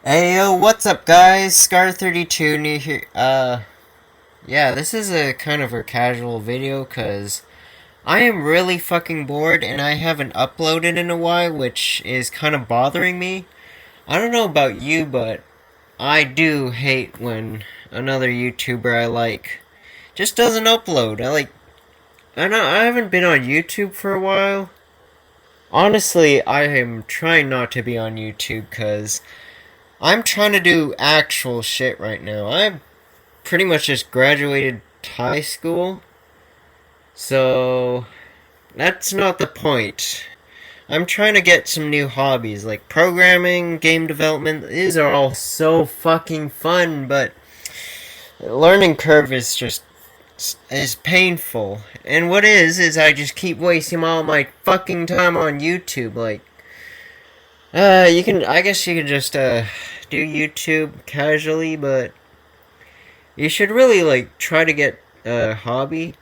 Hey yo, what's up guys? Scar32 new here. Yeah, this is a kind of a casual video cuz I am really fucking bored and I haven't uploaded in a while, which is kind of bothering me. I don't know about you, but I do hate when another YouTuber I like just doesn't upload. I haven't been on YouTube for a while. Honestly, I am trying not to be on YouTube cuz I'm trying to do actual shit right now. I'm pretty much just graduated high school, so that's not the point. I'm trying to get some new hobbies like programming, game development. These are all so fucking fun, but the learning curve is painful. And what is I just keep wasting all my fucking time on YouTube. I guess you can just do YouTube casually, but you should really try to get a hobby.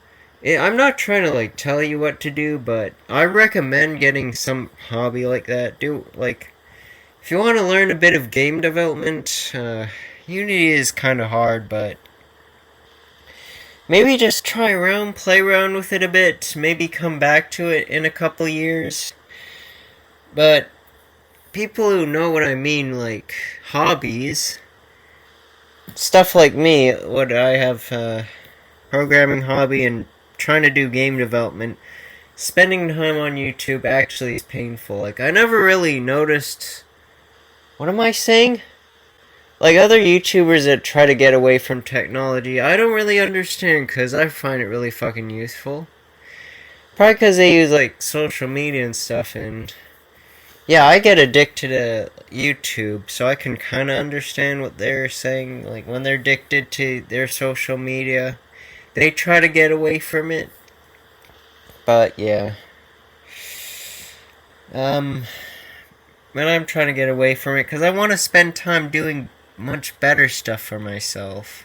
I'm not trying to tell you what to do, but I recommend getting some hobby like that. If you want to learn a bit of game development, Unity is kind of hard, but maybe just try around, play around with it a bit, maybe come back to it in a couple years. But people who know what I mean, like hobbies, stuff like me, what I have programming hobby and trying to do game development, spending time on YouTube actually is painful. I never really noticed. What am I saying? Other YouTubers that try to get away from technology, I don't really understand because I find it really fucking useful. Probably because they use social media and stuff, and yeah, I get addicted to YouTube, so I can kind of understand what they're saying. When they're addicted to their social media, they try to get away from it. But yeah. Um, but I'm trying to get away from it because I want to spend time doing much better stuff for myself.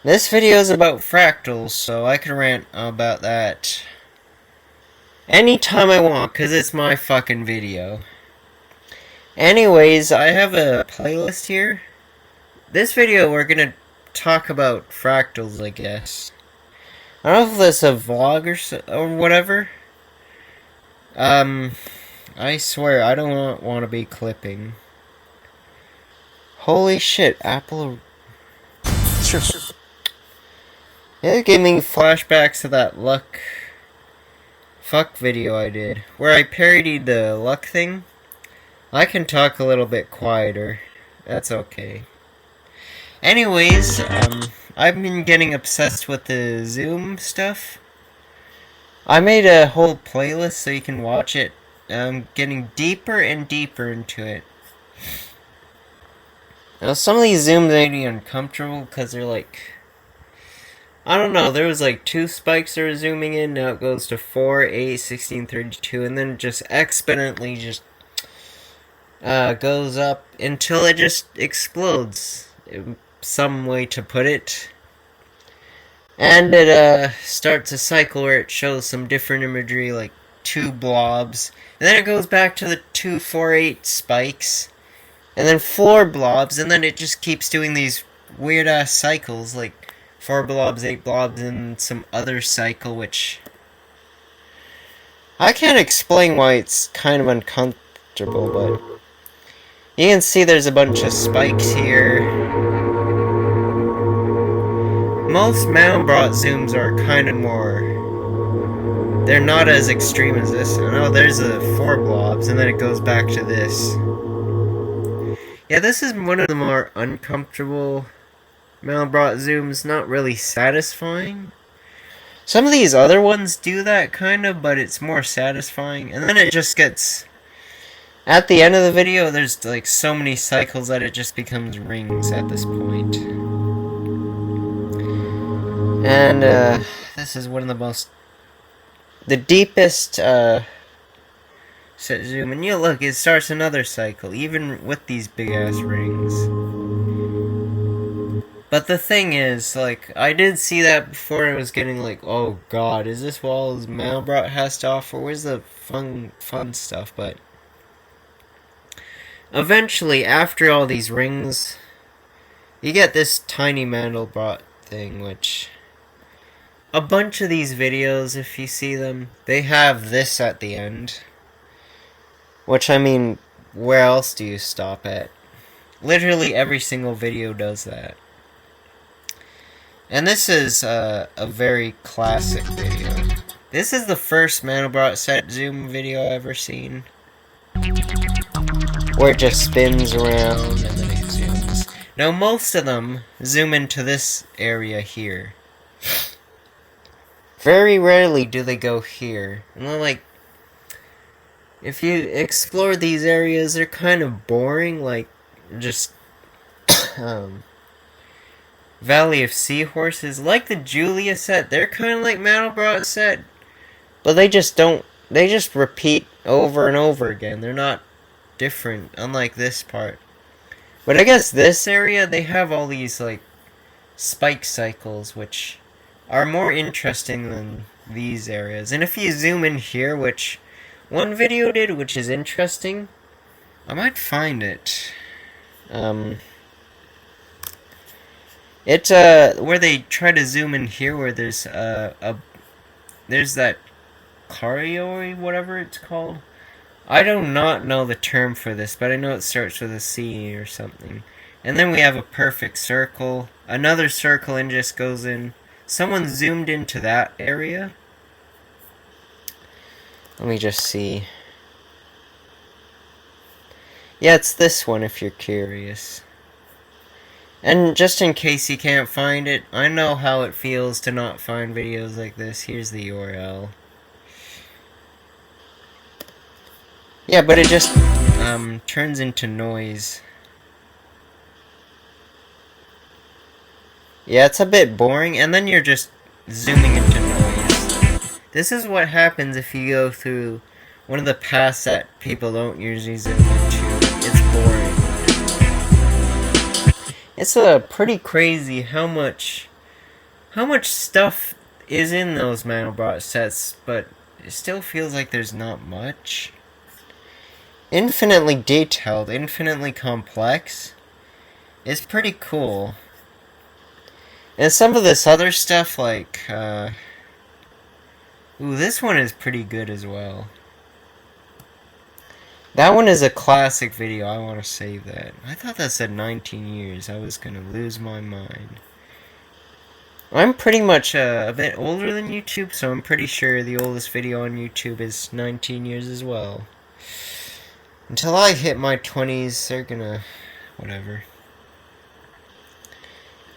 This video is about fractals, so I can rant about that anytime I want because it's my fucking video. Anyways, I have a playlist here. This video we're gonna talk about fractals, I guess. I don't know if this is a vlog or whatever. I swear, I don't want to be clipping. Holy shit, Apple. Sure. It gave me flashbacks to that fuck video I did, where I parodied the luck thing. I can talk a little bit quieter. That's okay. Anyways, I've been getting obsessed with the Zoom stuff. I made a whole playlist so you can watch it. I'm getting deeper and deeper into it. Now, some of these zooms made me uncomfortable because they're I don't know, there was two spikes that were zooming in, now it goes to 4, 8, 16, 32, and then just exponentially just goes up until it just explodes. Some way to put it. And it starts a cycle where it shows some different imagery, like two blobs. And then it goes back to the 2, 4, 8 spikes. And then 4 blobs, and then it just keeps doing these weird ass cycles, like 4 blobs, 8 blobs, and some other cycle, which I can't explain why it's kind of uncomfortable, but you can see there's a bunch of spikes here. Most Mandelbrot zooms are kind of more. They're not as extreme as this. I know there's a 4 blobs, and then it goes back to this. Yeah, this is one of the more uncomfortable Mandelbrot zooms. Not really satisfying. Some of these other ones do that kind of, but it's more satisfying. And then it just gets. At the end of the video, there's so many cycles that it just becomes rings at this point. And this is one of the deepest zoom. And you look, it starts another cycle, even with these big ass rings. But the thing is, I did see that before. I was getting oh god, is this what all Mandelbrot has to offer? Where's the fun stuff? But Eventually, after all these rings, you get this tiny Mandelbrot thing, which a bunch of these videos, if you see them, they have this at the end. Which, I mean, where else do you stop at? Literally every single video does that. And this is a very classic video. This is the first Mandelbrot set zoom video I've ever seen. Where it just spins around and then it zooms. Now most of them zoom into this area here. Very rarely do they go here. And then, like, if you explore these areas, they're kind of boring, like, just, Valley of Seahorses. Like the Julia set, they're kind of like Mandelbrot set, but they just repeat over and over again. They're not different, unlike this part. But I guess this area, they have all these, like, spike cycles, which are more interesting than these areas. And if you zoom in here, which one video did, which is interesting, I might find it. It's where they try to zoom in here, where there's there's that Karioi, whatever it's called. I do not know the term for this, but I know it starts with a C or something. And then we have a perfect circle, another circle, and just goes in. Someone zoomed into that area. Let me just see. Yeah, it's this one if you're curious. And just in case you can't find it, I know how it feels to not find videos like this. Here's the URL. Yeah, but it just turns into noise. Yeah, it's a bit boring, and then you're just zooming into noise. This is what happens if you go through one of the paths that people don't usually zoom into. It's boring. It's pretty crazy how much stuff is in those Mandelbrot sets, but it still feels like there's not much. Infinitely detailed, infinitely complex. It's pretty cool. And some of this other stuff, like, ooh, this one is pretty good as well. That one is a classic video. I want to save that. I thought that said 19 years. I was going to lose my mind. I'm pretty much a bit older than YouTube, so I'm pretty sure the oldest video on YouTube is 19 years as well. Until I hit my 20s, they're gonna... whatever.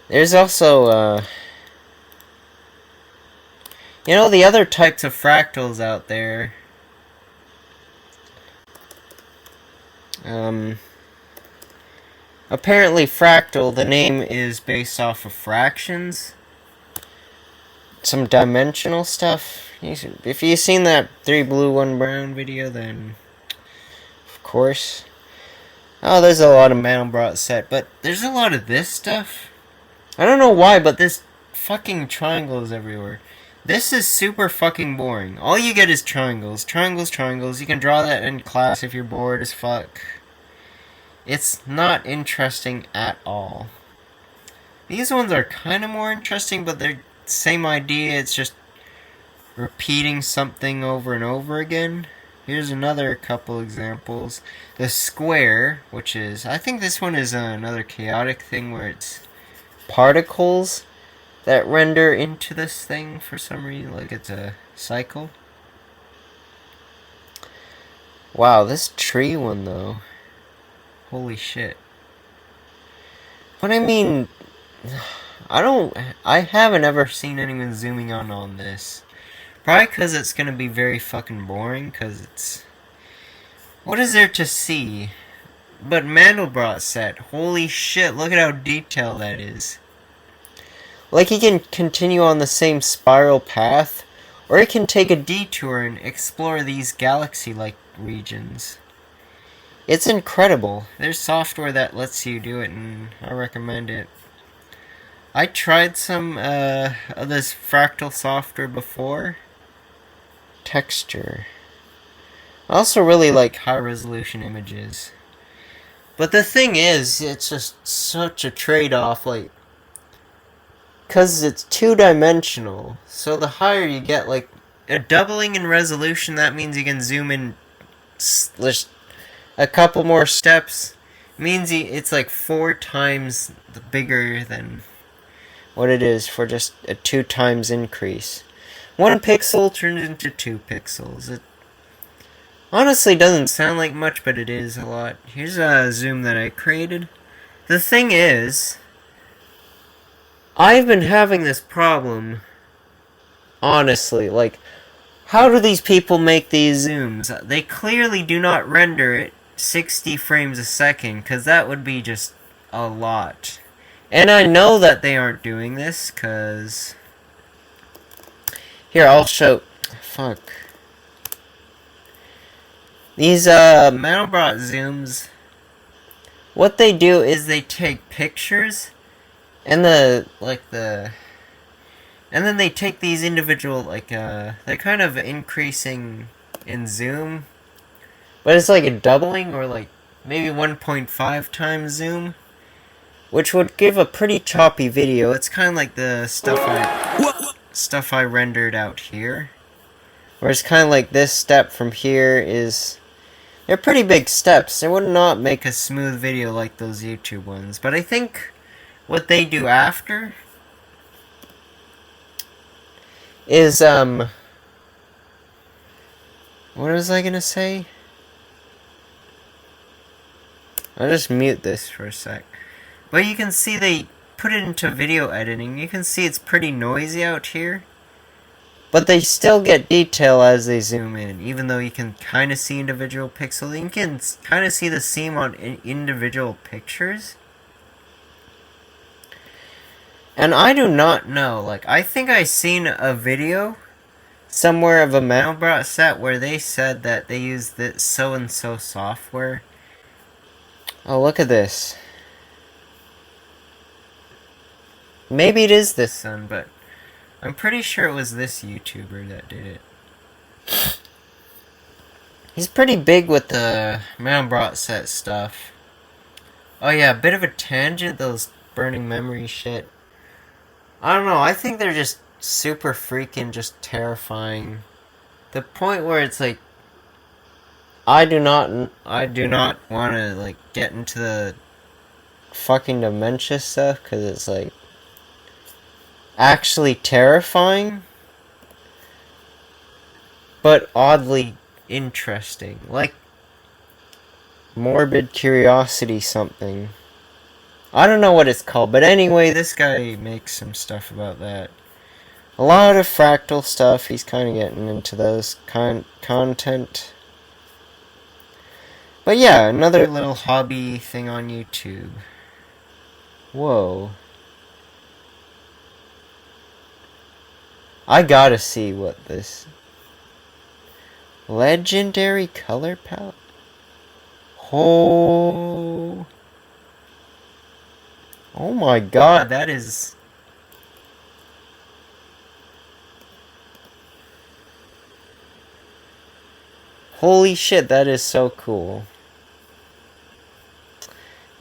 There's also, you know, the other types of fractals out there. Apparently fractal, the name is based off of fractions. Some dimensional stuff. If you've seen that 3 blue 1 brown video, then of course. Oh, there's a lot of Mandelbrot set, but there's a lot of this stuff. I don't know why, but this fucking triangles everywhere. This is super fucking boring. All you get is triangles. Triangles, triangles. You can draw that in class if you're bored as fuck. It's not interesting at all. These ones are kind of more interesting, but they're the same idea. It's just repeating something over and over again. Here's another couple examples. The square, which is... I think this one is another chaotic thing where it's particles that render into this thing for some reason, like it's a cycle. Wow, this tree one though. Holy shit. But I mean, I haven't ever seen anyone zooming on this. Probably because it's gonna be very fucking boring, because it's... what is there to see? But Mandelbrot set, holy shit, look at how detailed that is. Like, he can continue on the same spiral path, or he can take a detour and explore these galaxy-like regions. It's incredible. There's software that lets you do it, and I recommend it. I tried some of this fractal software before. Texture. I also really like high-resolution images. But the thing is, it's just such a trade-off, like, because it's two-dimensional. So the higher you get, like, a doubling in resolution, that means you can zoom in just a couple more steps. Means it's like 4 times bigger than what it is for just a 2 times increase. 1 pixel turns into 2 pixels. It honestly doesn't sound like much, but it is a lot. Here's a zoom that I created. The thing is, I've been having this problem, honestly. Like, how do these people make these zooms? They clearly do not render it 60 frames a second, because that would be just a lot. And I know that they aren't doing this, because... Here, I'll show... Fuck. These, Mandelbrot zooms, what they do is they take pictures, and and then they take these individual, like, they're kind of increasing in zoom, but it's like a doubling, or like, maybe 1.5 times zoom, which would give a pretty choppy video. It's kind of like the stuff I rendered out here, where it's kind of like this step from here is... They're pretty big steps. They would not make a smooth video like those YouTube ones. But I think what they do after is, what was I gonna say? I'll just mute this for a sec. But you can see they put it into video editing. You can see it's pretty noisy out here. But they still get detail as they zoom in, even though you can kind of see individual pixels. You can kind of see the seam on individual pictures. And I do not know, like, I think I seen a video somewhere of a Mandelbrot set where they said that they used this so-and-so software. Oh, look at this. Maybe it is this one, but... I'm pretty sure it was this YouTuber that did it. He's pretty big with the Mandelbrot set stuff. Oh yeah, a bit of a tangent, those burning memory shit. I don't know, I think they're just super freaking just terrifying. The point where it's like, I do not want to, like, get into the fucking dementia stuff, because it's like, actually terrifying, but oddly interesting. Like, morbid curiosity something. I don't know what it's called, but anyway, this guy makes some stuff about that. A lot of fractal stuff. He's kind of getting into those content. But yeah, another little hobby thing on YouTube. Whoa. I gotta see what this... Legendary color palette? Oh my god, that is... Holy shit, that is so cool.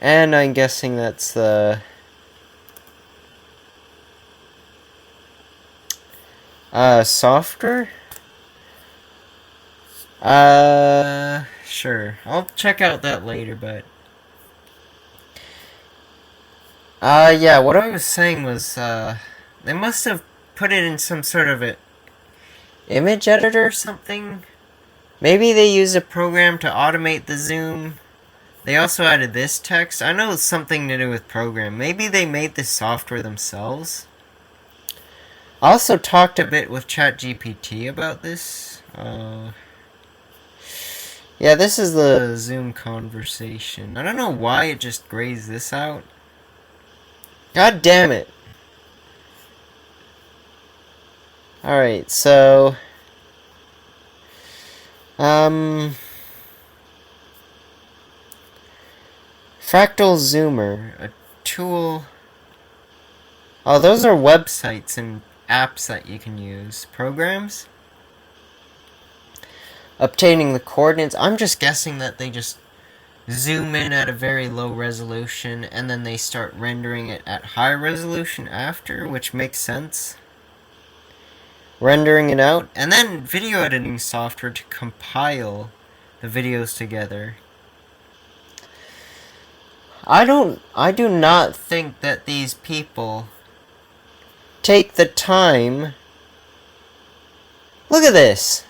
And I'm guessing that's the... software? Sure. I'll check out that later, but... yeah, what I was saying was, they must have put it in some sort of a image editor or something. Maybe they use a program to automate the zoom. They also added this text. I know it's something to do with program. Maybe they made this software themselves. I also talked a bit with ChatGPT about this. Yeah, this is the Zoom conversation. I don't know why it just grays this out. God damn it. Alright, so... Fractal Zoomer, a tool... Oh, those are websites and apps that you can use. Programs? Obtaining the coordinates. I'm just guessing that they just zoom in at a very low resolution, and then they start rendering it at high resolution after, which makes sense. Rendering it out, and then video editing software to compile the videos together. I do not think that these people take the time. Look at this.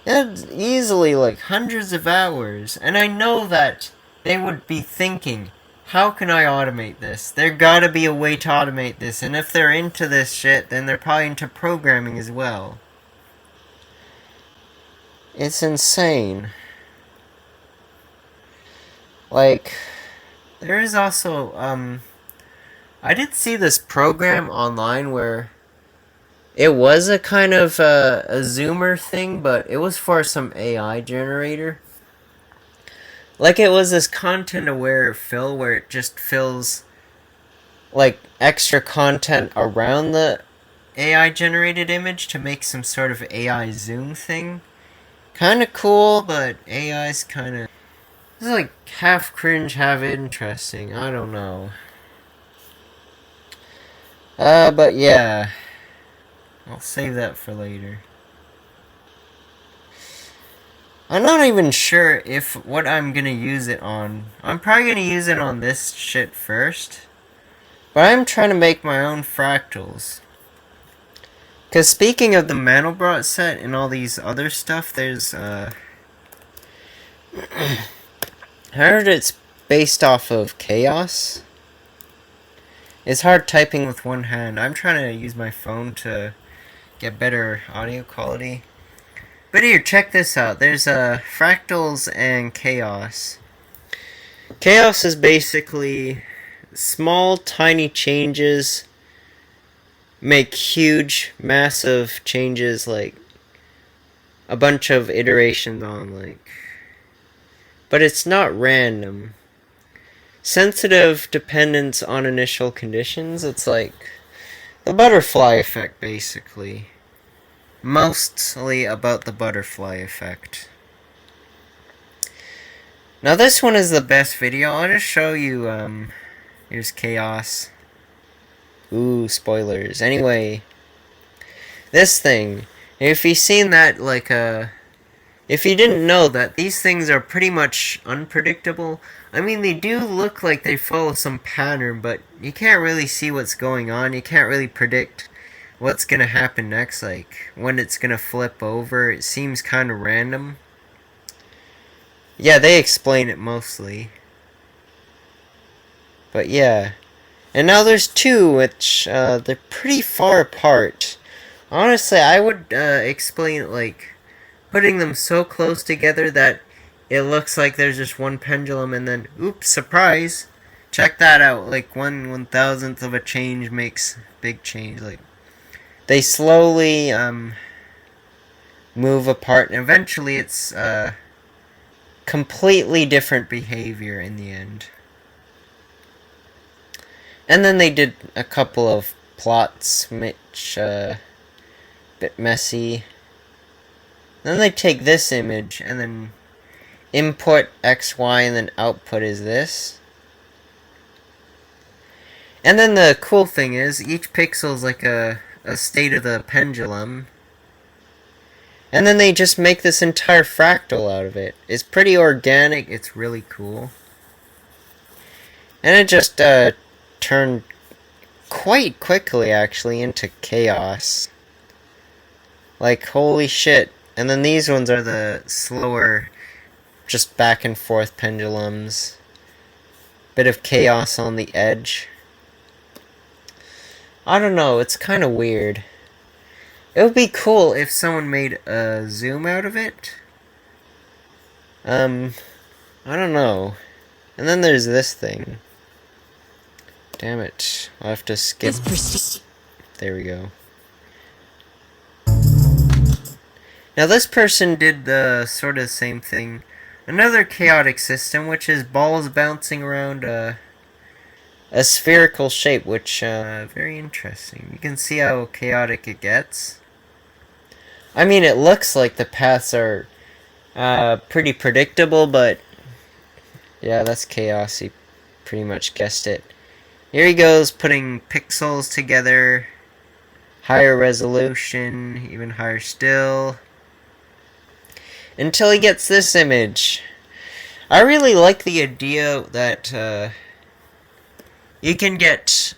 It's easily like hundreds of hours, and I know that they would be thinking, how can I automate this? There gotta be a way to automate this, and if they're into this shit, then they're probably into programming as well. It's insane. Like, there is also, I did see this program online where it was a kind of a zoomer thing, but it was for some AI generator. Like, it was this content-aware fill where it just fills, like, extra content around the AI-generated image to make some sort of AI zoom thing. Kinda cool, but AI's kinda... It's like half cringe, half interesting. I don't know. But yeah. I'll save that for later. I'm not even sure if what I'm gonna use it on. I'm probably gonna use it on this shit first. But I'm trying to make my own fractals. Because speaking of the Mandelbrot set and all these other stuff, there's, I heard it's based off of chaos. It's hard typing with one hand. I'm trying to use my phone to get better audio quality. But here, check this out. There's fractals and chaos. Chaos is basically small, tiny changes make huge, massive changes, like a bunch of iterations on, like. But it's not random. Sensitive dependence on initial conditions. It's like the butterfly effect, basically. Mostly about the butterfly effect. Now this one is the best video. I'll just show you, here's chaos. Ooh, spoilers. Anyway, this thing. If you've seen that, like, if you didn't know that these things are pretty much unpredictable, I mean, they do look like they follow some pattern, but you can't really see what's going on. You can't really predict what's gonna happen next, like, when it's gonna flip over. It seems kind of random. Yeah, they explain it mostly. But yeah. And now there's two, which, they're pretty far apart. Honestly, I would, explain it like putting them so close together that it looks like there's just one pendulum, and then, oops, surprise! Check that out, like, 1/1000th of a change makes big change, like, they slowly, move apart, and eventually it's, completely different behavior in the end. And then they did a couple of plots, which, bit messy. Then they take this image, and then input X, Y, and then output is this. And then the cool thing is, each pixel is like a state of the pendulum. And then they just make this entire fractal out of it. It's pretty organic, it's really cool. And it just, turned quite quickly, actually, into chaos. Like, holy shit. And then these ones are the slower, just back and forth pendulums. Bit of chaos on the edge. I don't know, it's kind of weird. It would be cool if someone made a zoom out of it. I don't know. And then there's this thing. Damn it. I'll have to skip. There we go. Now this person did the sort of same thing. Another chaotic system, which is balls bouncing around a spherical shape, which, very interesting. You can see how chaotic it gets. I mean, it looks like the paths are, pretty predictable, but Yeah, that's chaos. You pretty much guessed it. Here he goes, putting pixels together. Higher resolution, even higher still. Until he gets this image. I really like the idea that you can get,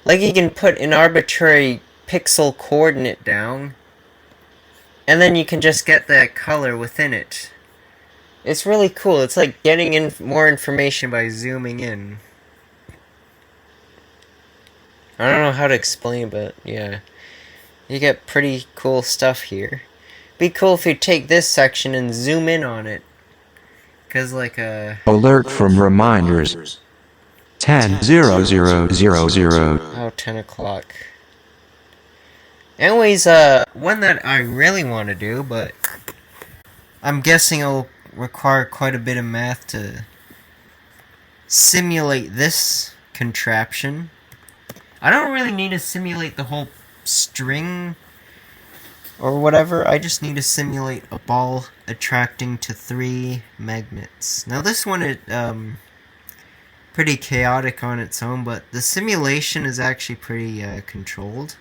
like you can put an arbitrary pixel coordinate down, and then you can just get that color within it. It's really cool. It's like getting in more information by zooming in. I don't know how to explain, but yeah. You get pretty cool stuff here. Be cool if you take this section and zoom in on it. Cause like Alert from reminders. 10:00:00. Oh, 10 o'clock. Anyways, one that I really want to do, but I'm guessing it'll require quite a bit of math to simulate this contraption. I don't really need to simulate the whole string or whatever. I just need to simulate a ball attracting to 3 magnets. Now this one is pretty chaotic on its own, but the simulation is actually pretty controlled.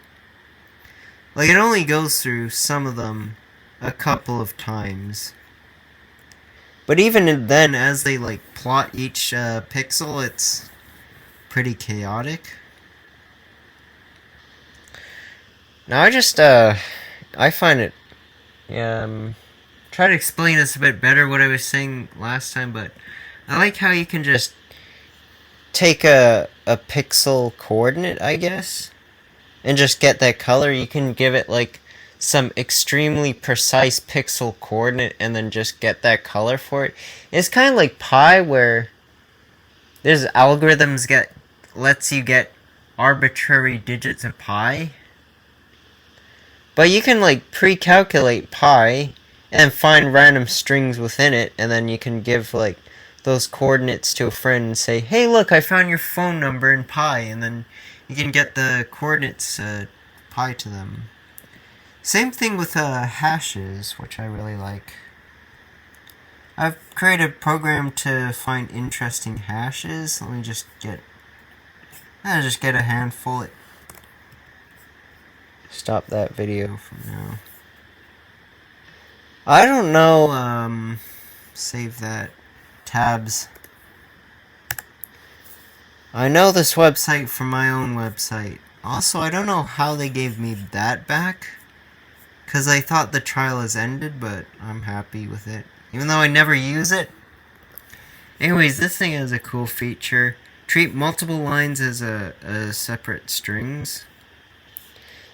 Like, it only goes through some of them a couple of times. But even then, as they like plot each pixel, it's pretty chaotic. Now I find it, try to explain this a bit better what I was saying last time, but I like how you can just take a pixel coordinate, I guess, and just get that color. You can give it like some extremely precise pixel coordinate and then just get that color for it. It's kind of like pi, where there's algorithms lets you get arbitrary digits of pi. But you can like pre-calculate pi and find random strings within it, and then you can give like those coordinates to a friend and say, hey look, I found your phone number in pi, and then you can get the coordinates pi to them. Same thing with hashes, which I really like. I've created a program to find interesting hashes. Let me just get a handful. Stop that video for now. I don't know, save that. Tabs. I know this website from my own website. Also, I don't know how they gave me that back, because I thought the trial has ended, but I'm happy with it, even though I never use it. Anyways, this thing has a cool feature. Treat multiple lines as separate strings.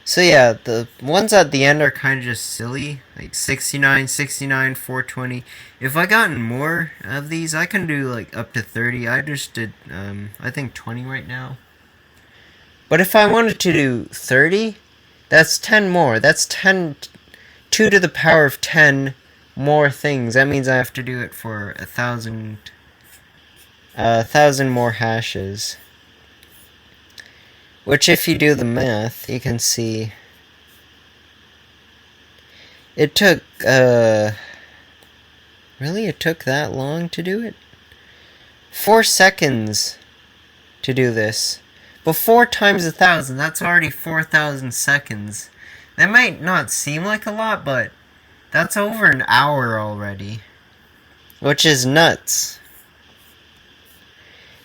So yeah, the ones at the end are kind of just silly, like 69, 69, 420. If I gotten more of these, I can do like up to 30. I just did, I think 20 right now. But if I wanted to do 30, that's 10 more. That's 2 to the power of 10 more things. That means I have to do it for 1,000 more hashes. Which, if you do the math, you can see it took, really? It took that long to do it? 4 seconds to do this. But 4 times 1,000, that's already 4,000 seconds. That might not seem like a lot, but that's over an hour already. Which is nuts.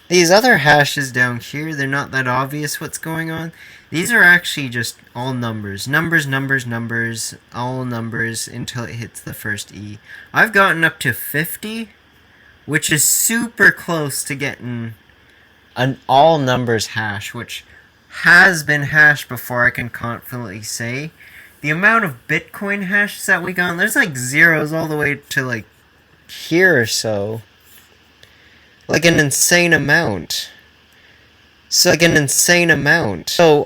These other hashes down here, they're not that obvious what's going on. These are actually just all numbers. Numbers, numbers, numbers, all numbers until it hits the first E. I've gotten up to 50, which is super close to getting an all numbers hash, which has been hashed before, I can confidently say. The amount of Bitcoin hashes that we got, there's like zeros all the way to like here or so. Like an insane amount. So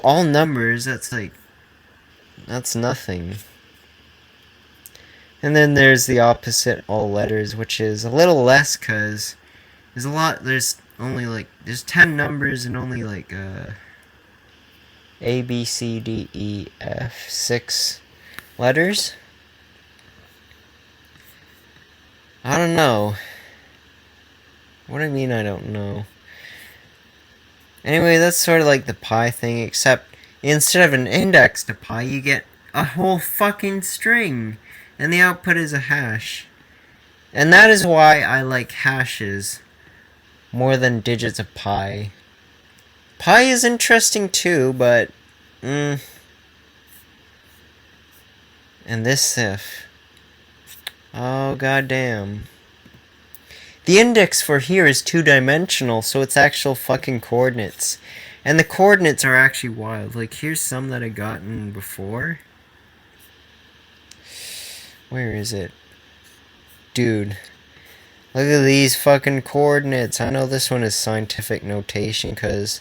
all numbers, that's nothing. And then there's the opposite, all letters, which is a little less, because there's 10 numbers and only like, A, B, C, D, E, F, 6 letters. I don't know. What do I mean I don't know? Anyway, that's sort of like the pi thing, except instead of an index to pi, you get a whole fucking string. And the output is a hash. And that is why I like hashes more than digits of pi. Pi is interesting too, but... And this if. Oh, goddamn. The index for here is two-dimensional, so it's actual fucking coordinates. And the coordinates are actually wild. Like, here's some that I gotten before. Where is it? Dude. Look at these fucking coordinates. I know this one is scientific notation, because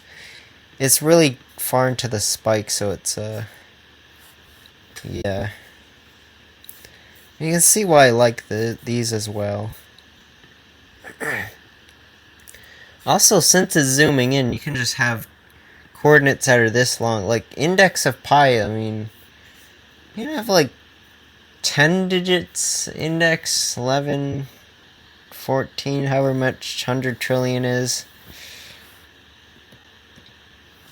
it's really far into the spike, so it's, yeah. You can see why I like these as well. Also, since it's zooming in, you can just have coordinates that are this long. Like, index of pi, I mean, you can have like 10 digits, index, 11, 14, however much 100 trillion is.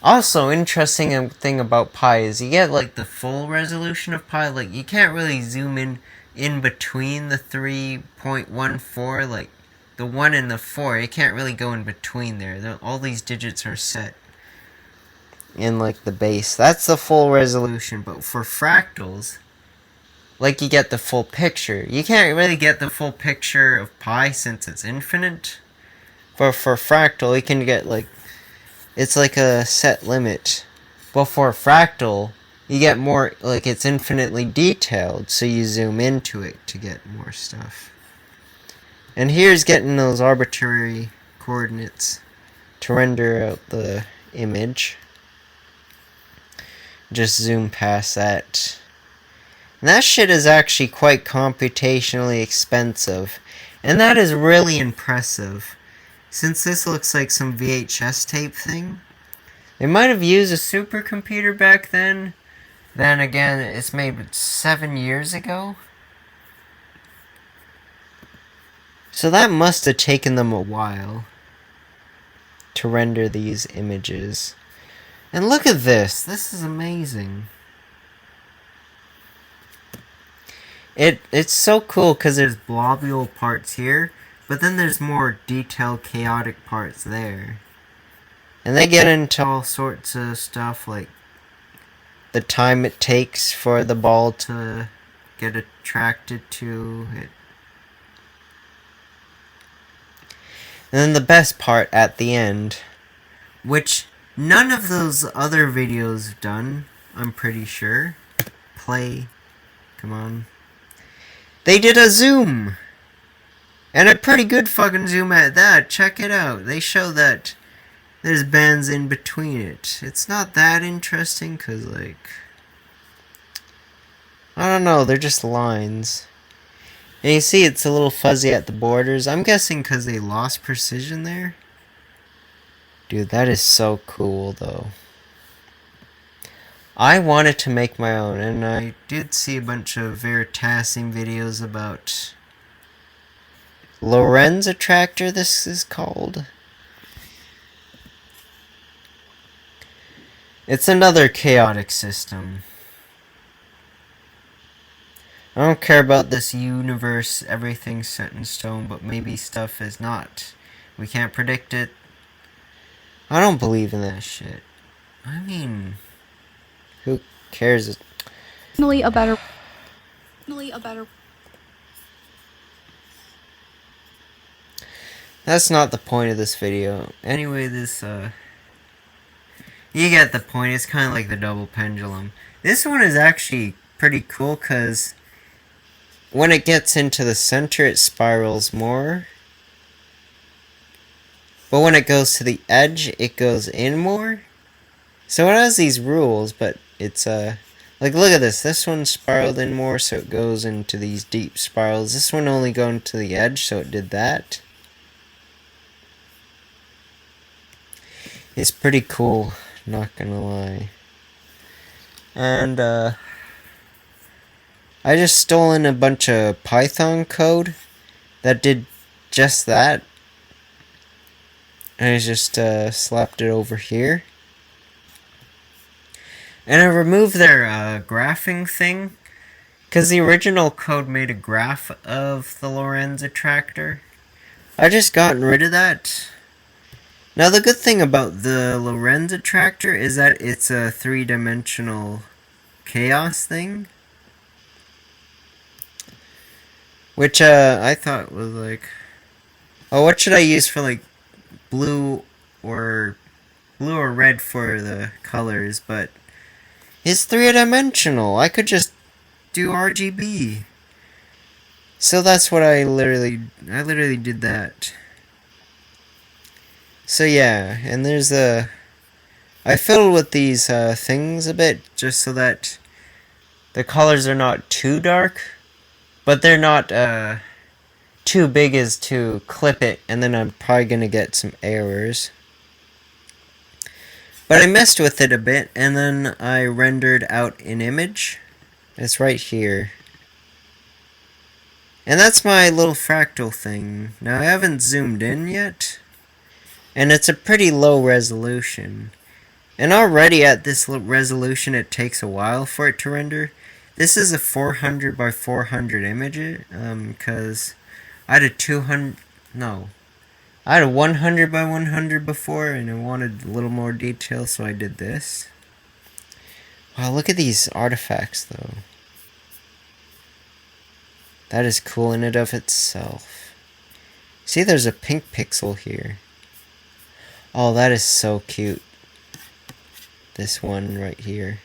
Also, interesting thing about pi is you get like the full resolution of pi. Like, you can't really zoom in between the 3.14, like the 1 and the 4, it can't really go in between there. All these digits are set in like the base. That's the full resolution, but for fractals, like, you get the full picture. You can't really get the full picture of pi since it's infinite. But for fractal, you can get like, it's like a set limit. But for a fractal, you get more, like, it's infinitely detailed, so you zoom into it to get more stuff. And here's getting those arbitrary coordinates to render out the image. Just zoom past that. And that shit is actually quite computationally expensive. And that is really impressive. Since this looks like some VHS tape thing. They might have used a supercomputer back then. Then again, it's made 7 years ago. So that must have taken them a while to render these images. And look at this. This is amazing. It's so cool because there's blobule parts here, but then there's more detailed, chaotic parts there. And they get into all sorts of stuff, like the time it takes for the ball to get attracted to it. And then the best part at the end, which none of those other videos have done, I'm pretty sure. Play. Come on. They did a zoom! And a pretty good fucking zoom at that. Check it out. They show that there's bands in between it. It's not that interesting, because, like, I don't know, they're just lines. And you see it's a little fuzzy at the borders. I'm guessing because they lost precision there. Dude, that is so cool, though. I wanted to make my own, and I did see a bunch of Veritasium videos about Lorenz attractor, this is called. It's another chaotic system. I don't care about this universe, everything's set in stone, but maybe stuff is not. We can't predict it. I don't believe in that shit. I mean, who cares? Finally a better. That's not the point of this video. Anyway, this, you get the point. It's kind of like the double pendulum. This one is actually pretty cool, because when it gets into the center, it spirals more. But when it goes to the edge, it goes in more. So it has these rules, but it's, like, look at this. This one spiraled in more, so it goes into these deep spirals. This one only going to the edge, so it did that. It's pretty cool, not gonna lie. And, I just stolen a bunch of Python code that did just that. And I just slapped it over here. And I removed their graphing thing, because the original code made a graph of the Lorentz attractor. I just gotten rid of that. Now the good thing about the Lorentz attractor is that it's a three-dimensional chaos thing. Which I thought was like, oh, what should I use for like blue or red for the colors, but it's three-dimensional. I could just do RGB. So that's what I literally did that. So yeah, and there's I fiddled with these things a bit just so that the colors are not too dark, but they're not too big as to clip it, and then I'm probably gonna get some errors. But I messed with it a bit, and then I rendered out an image. It's right here. And that's my little fractal thing. Now I haven't zoomed in yet, and it's a pretty low resolution. And already at this resolution it takes a while for it to render. This is a 400 by 400 image, because I had a 200, no, I had a 100 by 100 before, and I wanted a little more detail, so I did this. Wow, look at these artifacts, though. That is cool in and of itself. See, there's a pink pixel here. Oh, that is so cute. This one right here.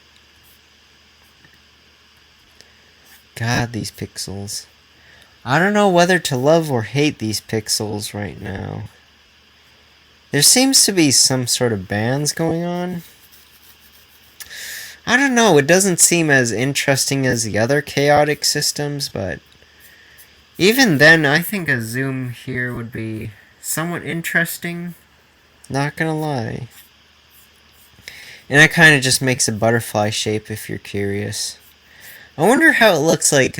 God, these pixels. I don't know whether to love or hate these pixels right now. There seems to be some sort of bans going on. I don't know, it doesn't seem as interesting as the other chaotic systems, but even then, I think a zoom here would be somewhat interesting. Not gonna lie. And it kind of just makes a butterfly shape if you're curious. I wonder how it looks like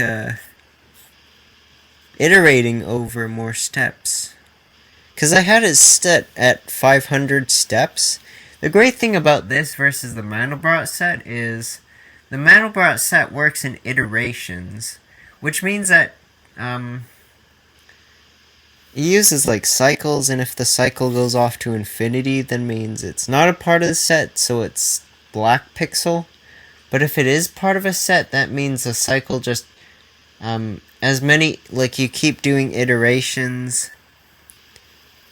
iterating over more steps. Because I had it set at 500 steps. The great thing about this versus the Mandelbrot set is the Mandelbrot set works in iterations, which means that it uses like cycles, and if the cycle goes off to infinity, then means it's not a part of the set, so it's black pixel. But if it is part of a set, that means the cycle just as many, like, you keep doing iterations,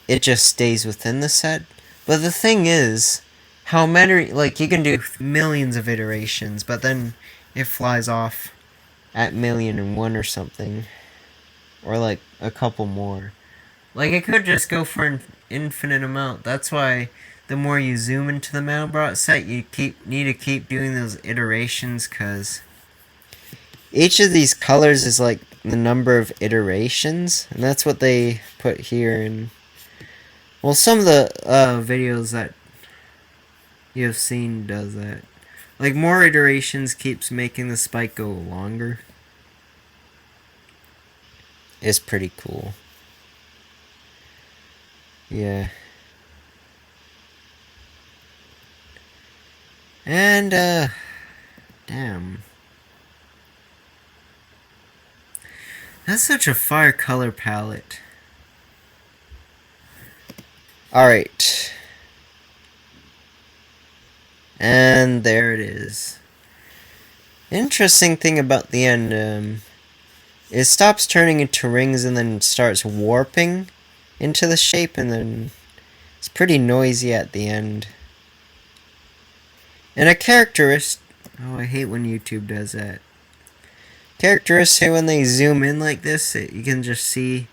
it just stays within the set. But the thing is, how many, like, you can do millions of iterations, but then it flies off at 1,000,001 or something, or like a couple more. Like, it could just go for an infinite amount. That's why the more you zoom into the Mandelbrot set, you need to keep doing those iterations, because each of these colors is like the number of iterations, and that's what they put here. And well, some of the videos that you have seen does that. Like, more iterations keeps making the spike go longer. It's pretty cool. Yeah. And, damn. That's such a fire color palette. Alright. And there it is. Interesting thing about the end, it stops turning into rings and then starts warping into the shape, and then it's pretty noisy at the end. And a characteristic... Oh, I hate when YouTube does that. Characteristic, when they zoom in like this, you can just see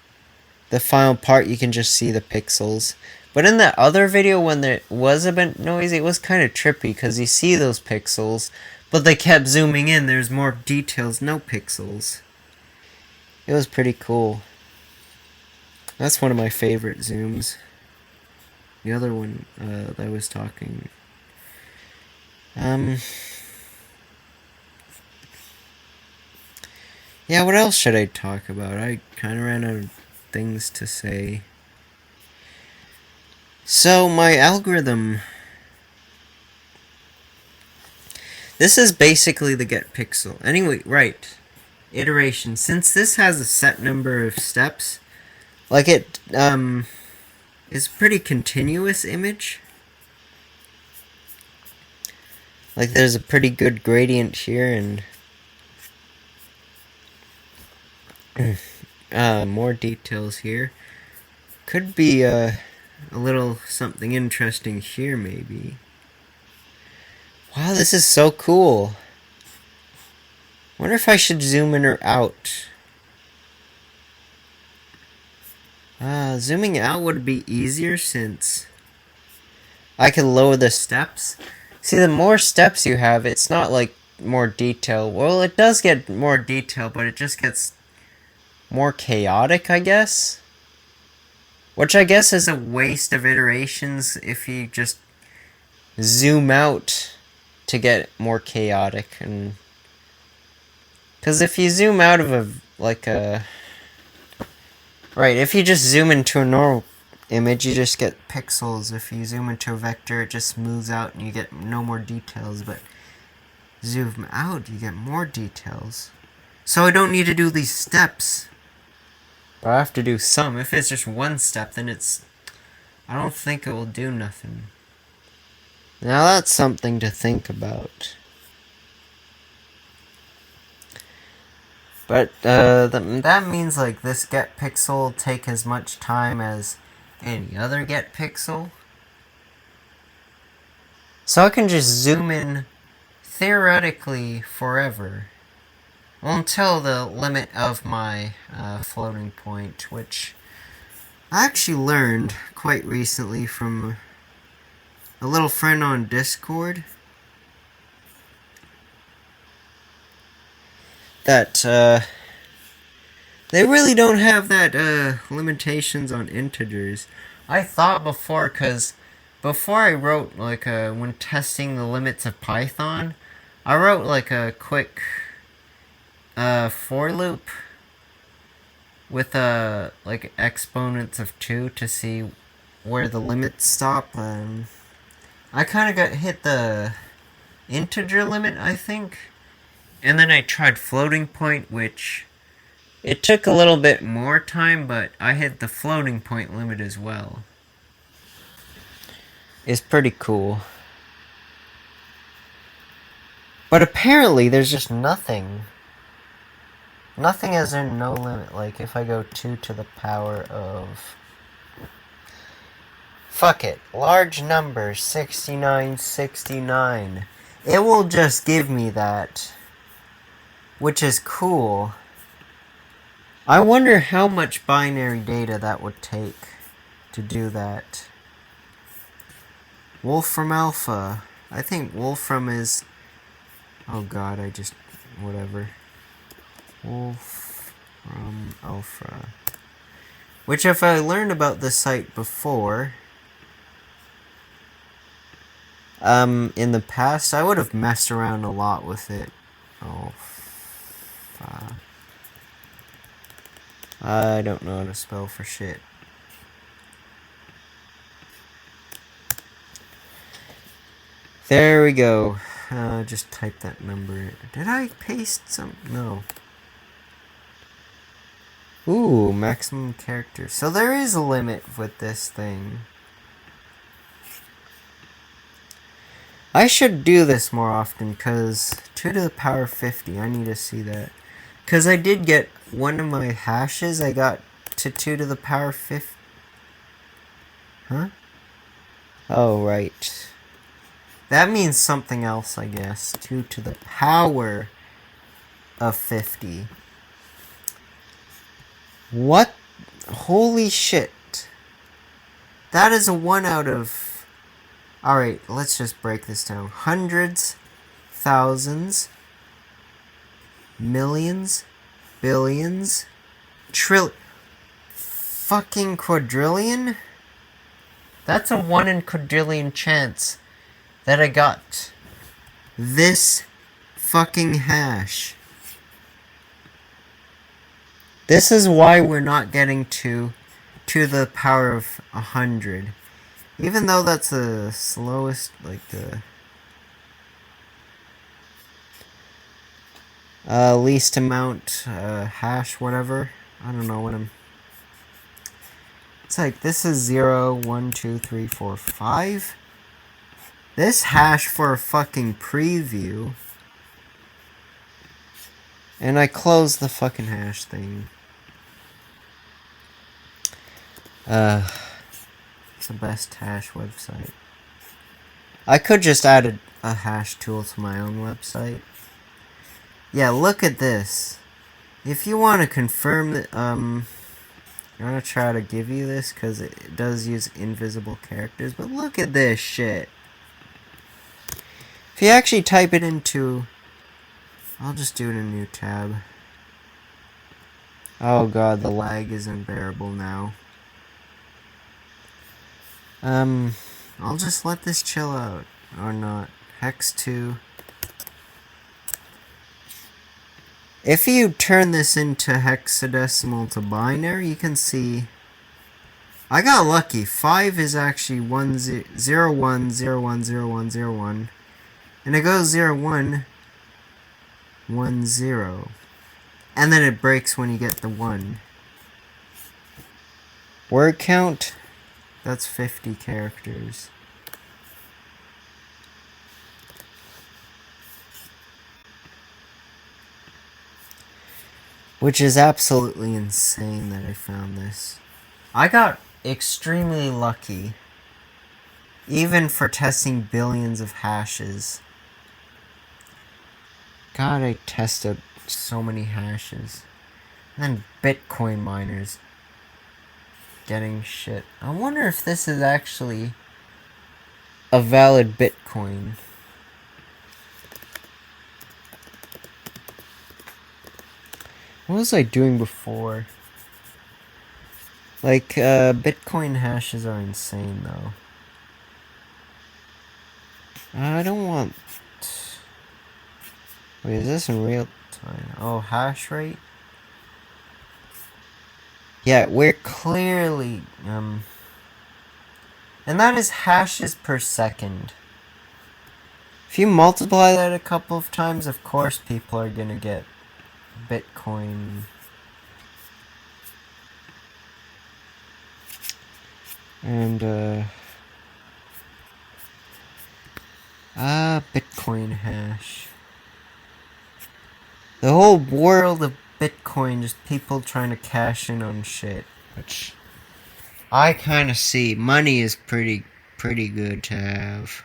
the final part, you can just see the pixels. But in that other video, when it was a bit noisy, it was kind of trippy, because you see those pixels, but they kept zooming in, there's more details, no pixels. It was pretty cool. That's one of my favorite zooms. The other one that I was talking... Yeah, what else should I talk about? I kind of ran out of things to say. So, my algorithm. This is basically the get pixel. Anyway, right. Iteration. Since this has a set number of steps, like it, is a pretty continuous image. Like there's a pretty good gradient here and more details here. Could be a little something interesting here maybe. Wow, this is so cool. Wonder if I should zoom in or out. Zooming out would be easier since I can lower the steps. See, the more steps you have, it's not like more detail. Well, it does get more detail, but it just gets more chaotic, I guess. Which I guess is a waste of iterations if you just zoom out to get more chaotic. And because if you zoom out of right, if you just zoom into a normal image, you just get pixels. If you zoom into a vector, it just smooths out and you get no more details. But zoom out, you get more details. So I don't need to do these steps. But I have to do some. If it's just one step, then I don't think it will do nothing. Now that's something to think about. But that means like this get pixel will take as much time as any other get pixel. So I can just zoom in theoretically forever. Well, until the limit of my floating point, which I actually learned quite recently from a little friend on Discord. That they really don't have that limitations on integers. I thought before, because before I wrote like when testing the limits of Python, I wrote like a quick for loop with like exponents of 2 to see where the limits stop. I kind of got hit the integer limit, I think. And then I tried floating point, which it took a little bit more time, but I hit the floating point limit as well. It's pretty cool. But apparently there's just nothing. Nothing as in no limit. Like if I go 2 to the power of... Fuck it. Large number, 6969. It will just give me that. Which is cool. I wonder how much binary data that would take to do that. Wolfram Alpha. I think Wolfram is... Oh god, whatever. Wolfram Alpha. Which if I learned about this site before... in the past, I would have messed around a lot with it. Oh, I don't know how to spell for shit. There we go. Just type that number. Did I paste some? No. Ooh, maximum characters. So there is a limit with this thing. I should do this more often, because 2 to the power 50, I need to see that. Because I did get one of my hashes, I got to 2 to the power 50. Huh? Oh, right. That means something else, I guess. 2 to the power of 50. What? Holy shit. That is a 1 out of... Alright, let's just break this down. Hundreds, thousands, millions, billions, fucking quadrillion? That's a 1 in quadrillion chance that I got this fucking hash. This is why we're not getting to the power of 100. Even though that's the slowest, like the least amount hash, whatever. I don't know what I'm. It's like this is 0, 1, 2, 3, 4, 5. This hash for a fucking preview. And I closed the fucking hash thing. It's the best hash website. I could just add a hash tool to my own website. Yeah, look at this. If you want to confirm that, I'm gonna try to give you this because it does use invisible characters, but look at this shit. If you actually type it into, I'll just do it in a new tab. Oh god, the lag is unbearable now. I'll just let this chill out. Or not. Hex 2. If you turn this into hexadecimal to binary, you can see I got lucky. 5 is actually 1 0 1 0 1 0 1 0 1. And it goes 0 1 1 0. And then it breaks when you get the 1. Word count, that's 50 characters. Which is absolutely insane that I found this. I got extremely lucky. Even for testing billions of hashes. God, I tested so many hashes. And then Bitcoin miners getting shit. I wonder if this is actually a valid Bitcoin. What was I doing before? Like, Bitcoin hashes are insane, though. I don't want... Wait, is this in real time? Oh, hash rate? Yeah, we're clearly, and that is hashes per second. If you multiply that a couple of times, of course people are gonna get Bitcoin. And, Bitcoin hash. The whole world of Bitcoin, just people trying to cash in on shit, which I kind of see. Money is pretty good to have.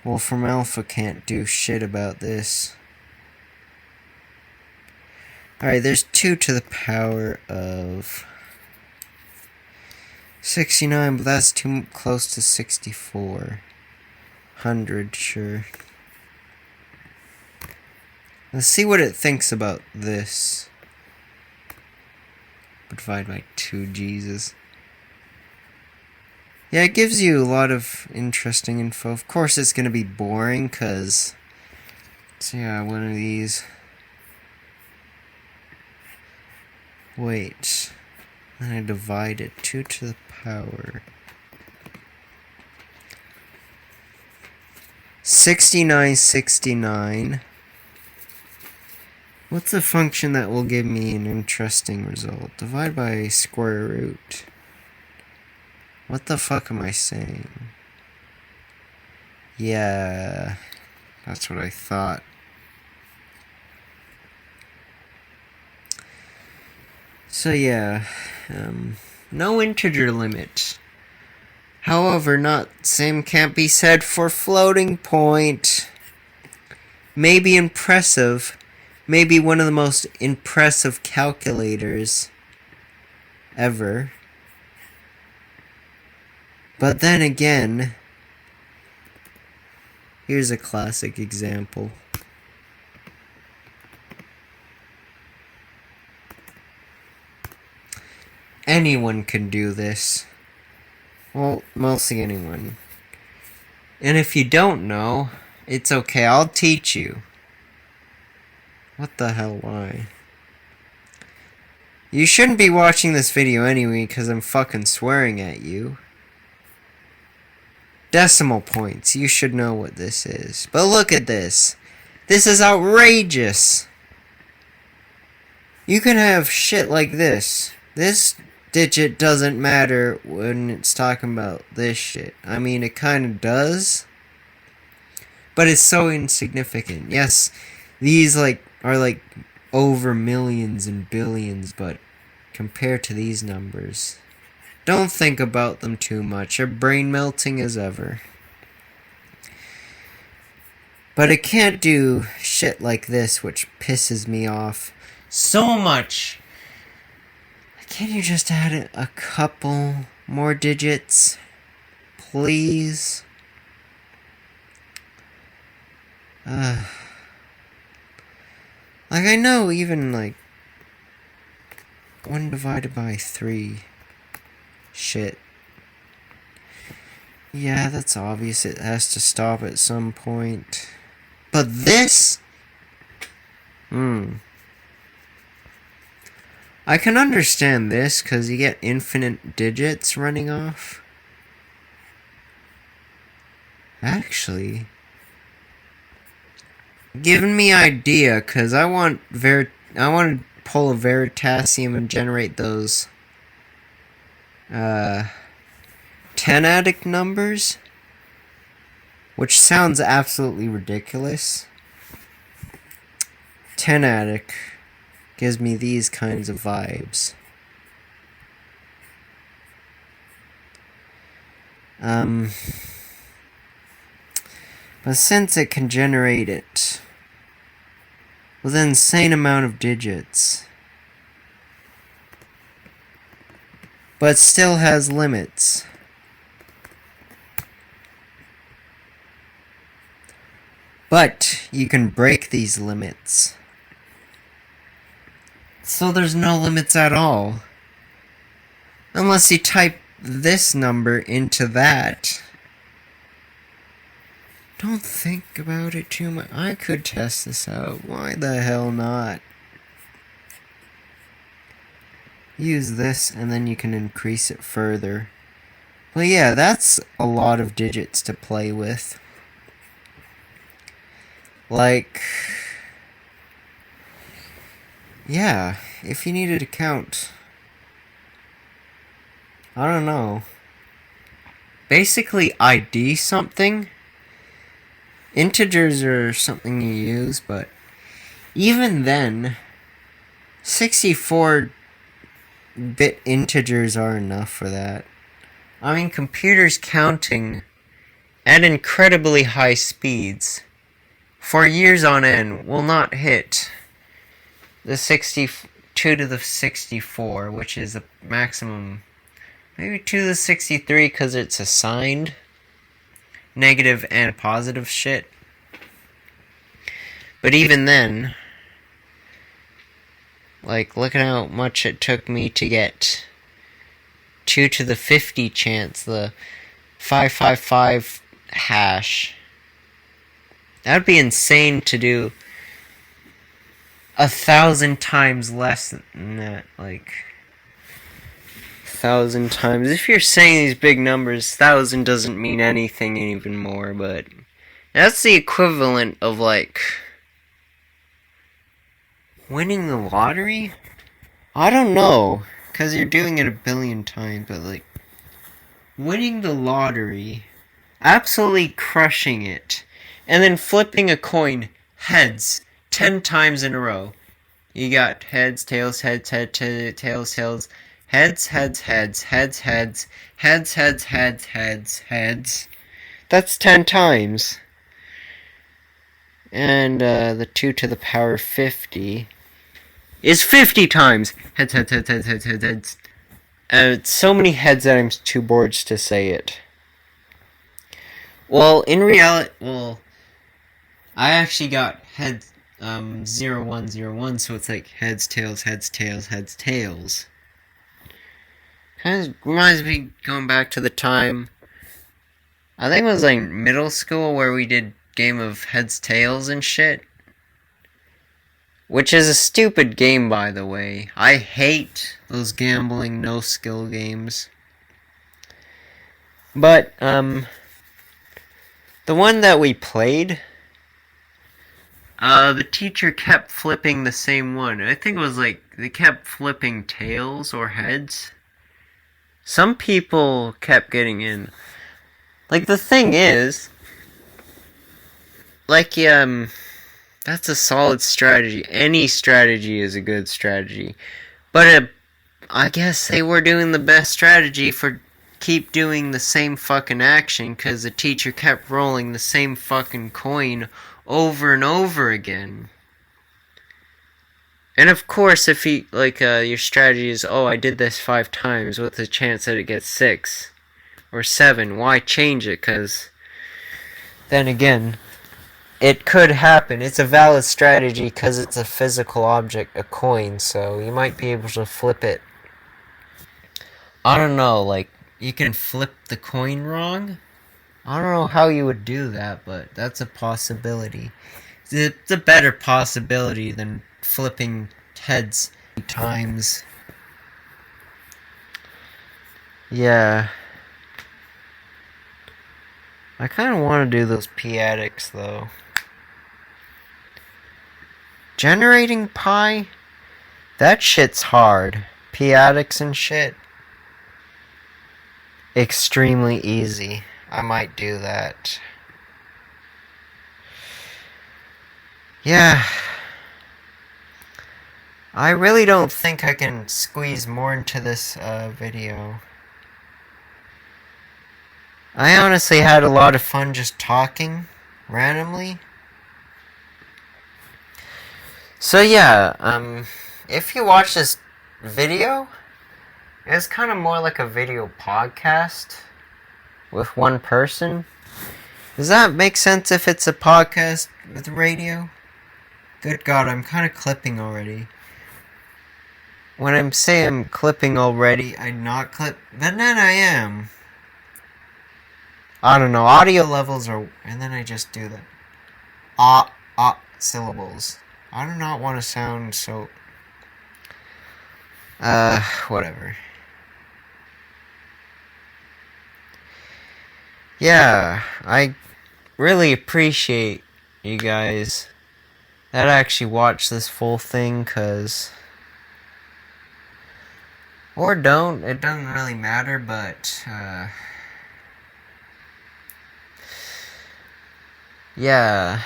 Wolfram Alpha can't do shit about this. Alright, there's 2 to the power of 69, but that's too close to 64. 100, sure. Let's see what it thinks about this. Divide by 2, Jesus. Yeah, it gives you a lot of interesting info. Of course it's gonna be boring, cause... So yeah, one of these... Wait. Then I divide it. 2 to the power... 6969. What's a function that will give me an interesting result? Divide by square root. What the fuck am I saying? Yeah, that's what I thought. So yeah, no integer limit. However, same can't be said for floating point. Maybe impressive. Maybe one of the most impressive calculators ever. But then again, here's a classic example. Anyone can do this. Well, mostly anyone. And if you don't know, it's okay, I'll teach you. What the hell, why? You shouldn't be watching this video anyway, because I'm fucking swearing at you. Decimal points, you should know what this is. But look at this. This is outrageous. You can have shit like this. This digit doesn't matter when it's talking about this shit. I mean, it kind of does. But it's so insignificant. Yes, these are over millions and billions, but compared to these numbers, don't think about them too much. You're brain melting as ever. But it can't do shit like this, which pisses me off so much. Can't you just add a couple more digits? Please? I know even 1 divided by 3. Shit. Yeah, that's obvious. It has to stop at some point. But this? I can understand this, because you get infinite digits running off. Actually, giving me idea, because I want to pull a Veritasium and generate those 10-adic numbers, which sounds absolutely ridiculous. 10-adic gives me these kinds of vibes. But since it can generate it with an insane amount of digits, but still has limits, but you can break these limits. So there's no limits at all. Unless you type this number into that. Don't think about it too much. I could test this out. Why the hell not? Use this and then you can increase it further. But yeah, that's a lot of digits to play with. Yeah, if you needed to count, I don't know, basically ID something. Integers are something you use, but even then, 64-bit integers are enough for that. I mean, computers counting at incredibly high speeds for years on end will not hit the 62 to the 64, which is the maximum. Maybe 2 to the 63 because it's assigned negative and positive shit. But even then, look at how much it took me to get 2 to the 50 chance, the 555 hash. That'd be insane to do 1,000 times less than that, 1,000 times. If you're saying these big numbers, 1,000 doesn't mean anything even more, but that's the equivalent of winning the lottery? I don't know, because you're doing it a billion times, but winning the lottery, absolutely crushing it, and then flipping a coin heads 10 times in a row. You got heads, tails, heads, tails, tails, heads, heads, heads, heads, heads, heads, heads, heads, heads, heads. That's 10 times. And the 2 to the power 50 is 50 times. Heads, heads, heads, heads, heads, heads, heads. So many heads that I'm too bored to say it. Well, in reality, I actually got heads 0101, so it's heads, tails, heads, tails, heads, tails. Kind of reminds me going back to the time, I think it was middle school where we did game of heads, tails and shit. Which is a stupid game, by the way. I hate those gambling, no-skill games. But, the one that we played, the teacher kept flipping the same one. I think it was like, they kept flipping tails or heads. Some people kept getting in. Like, the thing is, like, that's a solid strategy. Any strategy is a good strategy. But I guess they were doing the best strategy for keep doing the same fucking action because the teacher kept rolling the same fucking coin over and over again. And of course, if you, like, your strategy is, oh, I did this 5 times with the chance that it gets 6 or 7, why change it? Because then again, it could happen. It's a valid strategy because it's a physical object, a coin, so you might be able to flip it. I don't know, like, you can flip the coin wrong? I don't know how you would do that, but that's a possibility. It's a better possibility than flipping heads times. Yeah. I kind of want to do those p-adics, though. Generating pi? That shit's hard. P-adics and shit. Extremely easy. I might do that. Yeah. I really don't think I can squeeze more into this video. I honestly had a lot of fun just talking randomly. So yeah, if you watch this video, it's kind of more like a video podcast with one person. Does that make sense if it's a podcast with radio? Good God, I'm kind of clipping already. When I'm saying I'm clipping already, I'm not but then I am. I don't know, audio levels are, and then I just do the syllables. I do not want to sound so, whatever. Yeah, I really appreciate you guys that actually watch this full thing, cause, or don't, it doesn't really matter, but, yeah.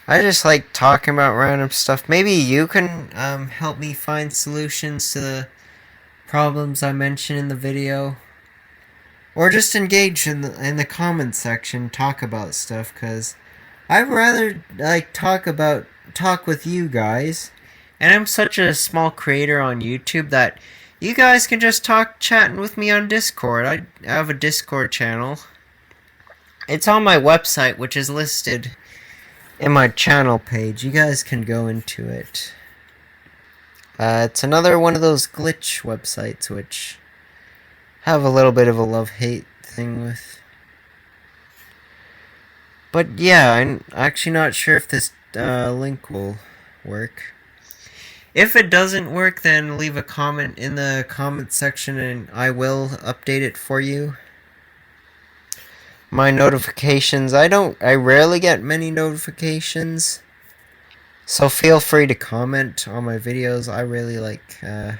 I just like talking about random stuff. Maybe you can help me find solutions to the problems I mentioned in the video. Or just engage in the comments section, talk about stuff, because I'd rather like talk with you guys. And I'm such a small creator on YouTube that you guys can just chatting with me on Discord. I have a Discord channel. It's on my website, which is listed in my channel page. You guys can go into it. It's another one of those glitch websites which have a little bit of a love-hate thing with. But yeah, I'm actually not sure if this link will work. If it doesn't work, then leave a comment in the comment section and I will update it for you. My notifications, I rarely get many notifications, so feel free to comment on my videos. I really like the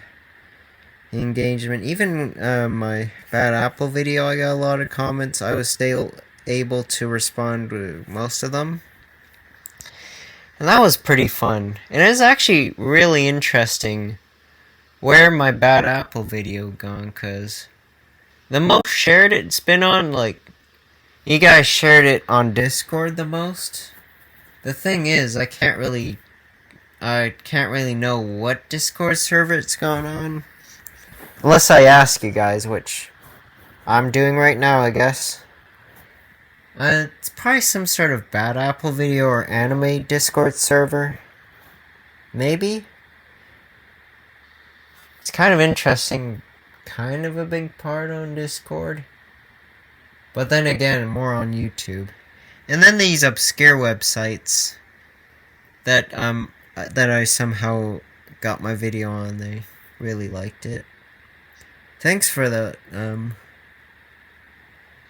engagement. Even my Bad Apple video, I got a lot of comments. I was still able to respond to most of them, and that was pretty fun. And it was actually really interesting where my Bad Apple video gone, because the most shared it's been on, like, you guys shared it on Discord the most. The thing is, I can't really know what Discord server it's going on. Unless I ask you guys, which I'm doing right now, I guess. It's probably some sort of Bad Apple video or anime Discord server. Maybe? It's kind of interesting. Kind of a big part on Discord. But then again, more on YouTube. And then these obscure websites. that I somehow got my video on. They really liked it. Thanks for that. And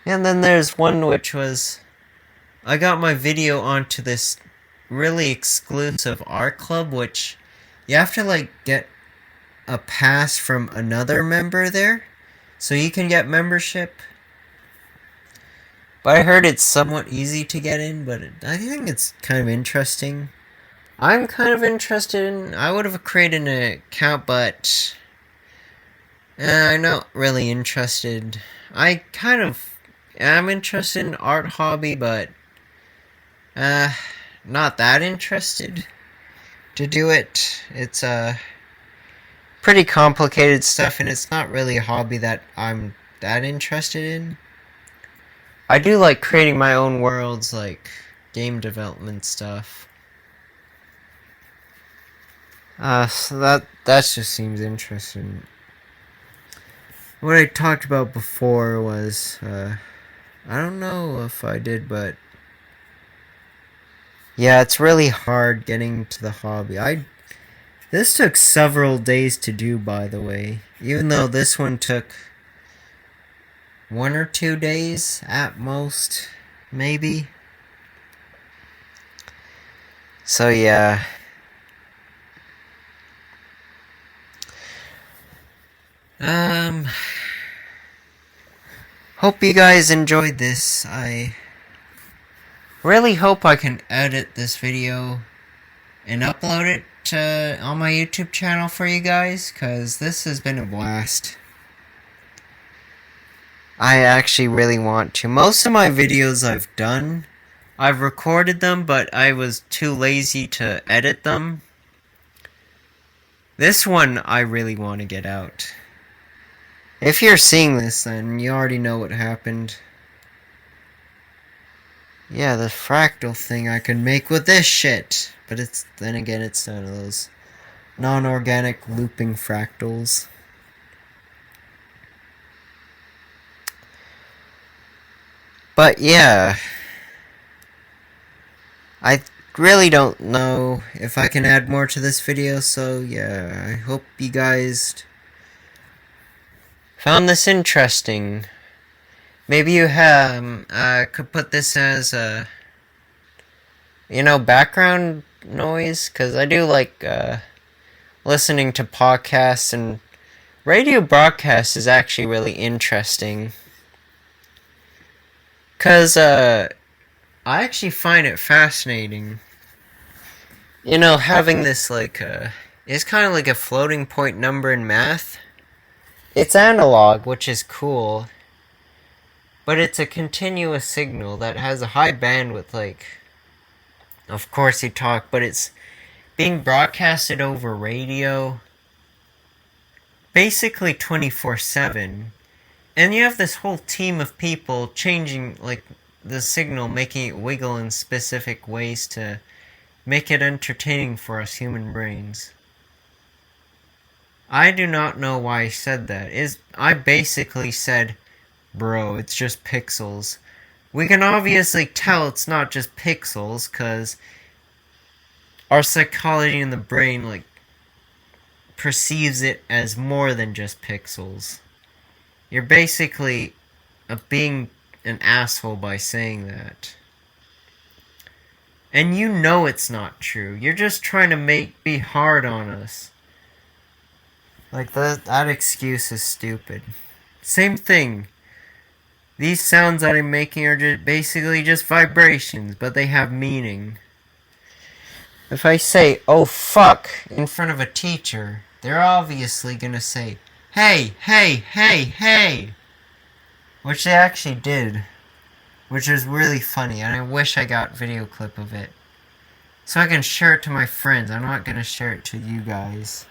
then there's one which was, I got my video onto this really exclusive art club, which you have to like get a pass from another member there, so you can get membership. But I heard it's somewhat easy to get in, but I think it's kind of interesting. I'm kind of interested in, I would have created an account, but I'm not really interested. I'm interested in art hobby, but not that interested to do it. It's pretty complicated stuff, and it's not really a hobby that I'm that interested in. I do like creating my own worlds, like game development stuff. So that just seems interesting. What I talked about before was, I don't know if I did, but yeah, it's really hard getting to the hobby. This took several days to do, by the way, even though this one took 1 or 2 days at most, maybe. So yeah. Hope you guys enjoyed this. I really hope I can edit this video and upload it on my YouTube channel for you guys, because this has been a blast. I actually really want to. Most of my videos I've recorded them, but I was too lazy to edit them. This one I really want to get out. If you're seeing this, then you already know what happened. Yeah, the fractal thing I can make with this shit. But then again, it's none of those non-organic looping fractals. But yeah, I really don't know if I can add more to this video, so yeah, I hope you guys found this interesting. Maybe you could put this as a, background noise, because I do like listening to podcasts, and radio broadcasts is actually really interesting. Because I actually find it fascinating. Having this it's kind of like a floating point number in math. It's analog, which is cool, but it's a continuous signal that has a high bandwidth, of course you talk, but it's being broadcasted over radio, basically 24/7, and you have this whole team of people changing, the signal, making it wiggle in specific ways to make it entertaining for us human brains. I do not know why I said that. I basically said, bro, it's just pixels. We can obviously tell it's not just pixels, because our psychology in the brain, perceives it as more than just pixels. You're basically being an asshole by saying that. And you know it's not true. You're just trying to be hard on us. That excuse is stupid. Same thing. These sounds that I'm making are basically just vibrations, but they have meaning. If I say, oh fuck, in front of a teacher, they're obviously gonna say, hey, hey, hey, hey! Which they actually did. Which is really funny, and I wish I got video clip of it. So I can share it to my friends. I'm not gonna share it to you guys.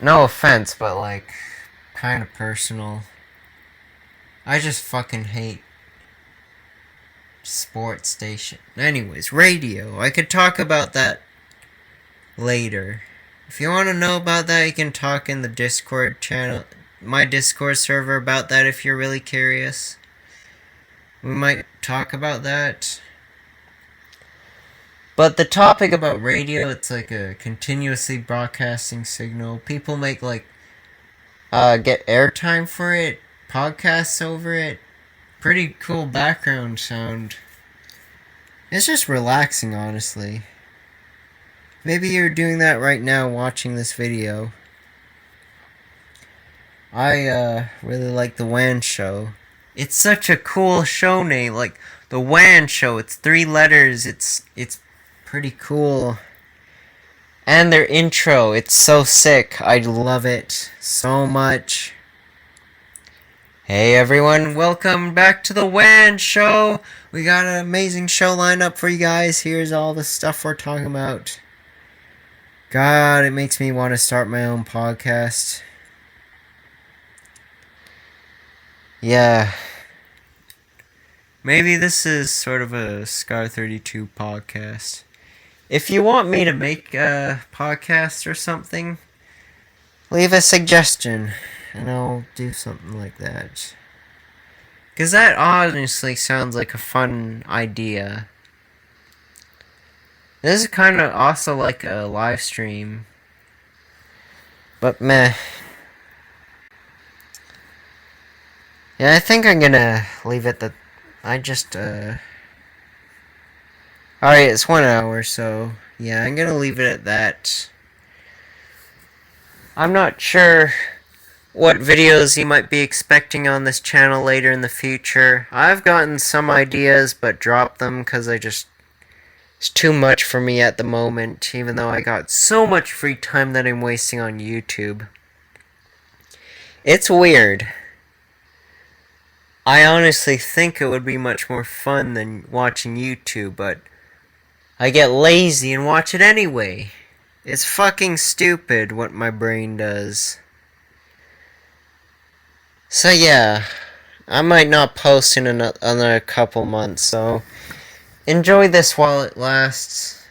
No offense, but kind of personal. I just fucking hate sports station. Anyways, radio. I could talk about that later. If you want to know about that, you can talk in the Discord channel, my Discord server, about that if you're really curious. We might talk about that. But the topic about radio, it's like a continuously broadcasting signal. People make get airtime for it, podcasts over it. Pretty cool background sound. It's just relaxing, honestly. Maybe you're doing that right now watching this video. I really like the WAN show. It's such a cool show name, like the WAN show. It's 3 letters. It's pretty cool. And their intro, it's so sick. I love it so much. Hey everyone, welcome back to the WAN show. We got an amazing show lined up for you guys. Here's all the stuff we're talking about. God, it makes me want to start my own podcast. Yeah. Maybe this is sort of a Scar 32 podcast. If you want me to make a podcast or something, leave a suggestion and I'll do something like that. Because that honestly sounds like a fun idea. This is kind of also like a live stream. But meh. Yeah, I think I'm gonna leave it that I just, Alright, it's 1 hour, so yeah, I'm gonna leave it at that. I'm not sure what videos you might be expecting on this channel later in the future. I've gotten some ideas, but dropped them because it's too much for me at the moment, even though I got so much free time that I'm wasting on YouTube. It's weird. I honestly think it would be much more fun than watching YouTube, but I get lazy and watch it anyway. It's fucking stupid what my brain does. So yeah, I might not post in another couple months, so enjoy this while it lasts.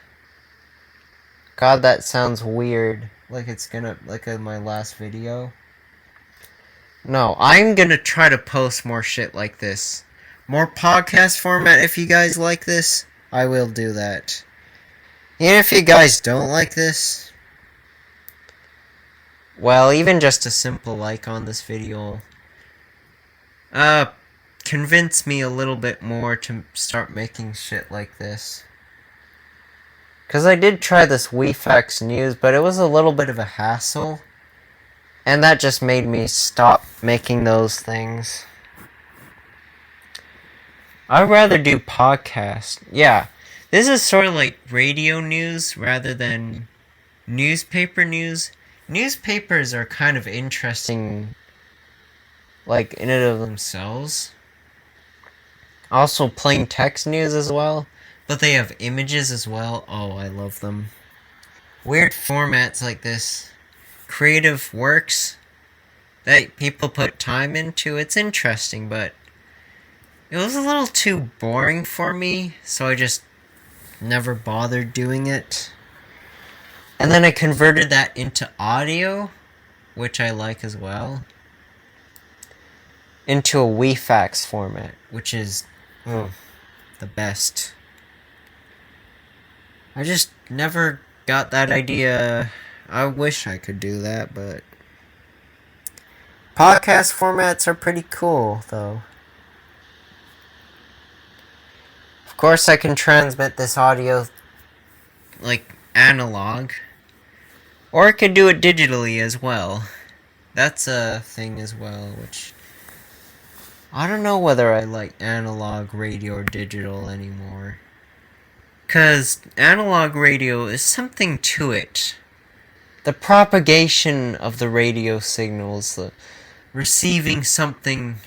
God, that sounds weird. Like it's gonna, like in my last video. No, I'm gonna try to post more shit like this. More podcast format if you guys like this. I will do that. And if you guys don't like this, well, even just a simple like on this video, convince me a little bit more to start making shit like this. Cause I did try this WeFax News, but it was a little bit of a hassle. And that just made me stop making those things. I'd rather do podcasts. Yeah, this is sort of like radio news rather than newspaper news. Newspapers are kind of interesting, like, in and of themselves. Also plain text news as well. But they have images as well. Oh, I love them. Weird formats like this. Creative works that people put time into. It's interesting, but it was a little too boring for me, so I just never bothered doing it. And then I converted that into audio, which I like as well, into a WeFax format, which is the best. I just never got that idea. I wish I could do that, but podcast formats are pretty cool, though. Of course, I can transmit this audio like analog, or I could do it digitally as well. That's a thing as well, which I don't know whether I like analog radio or digital anymore. 'Cause analog radio is something to it. The propagation of the radio signals, the receiving something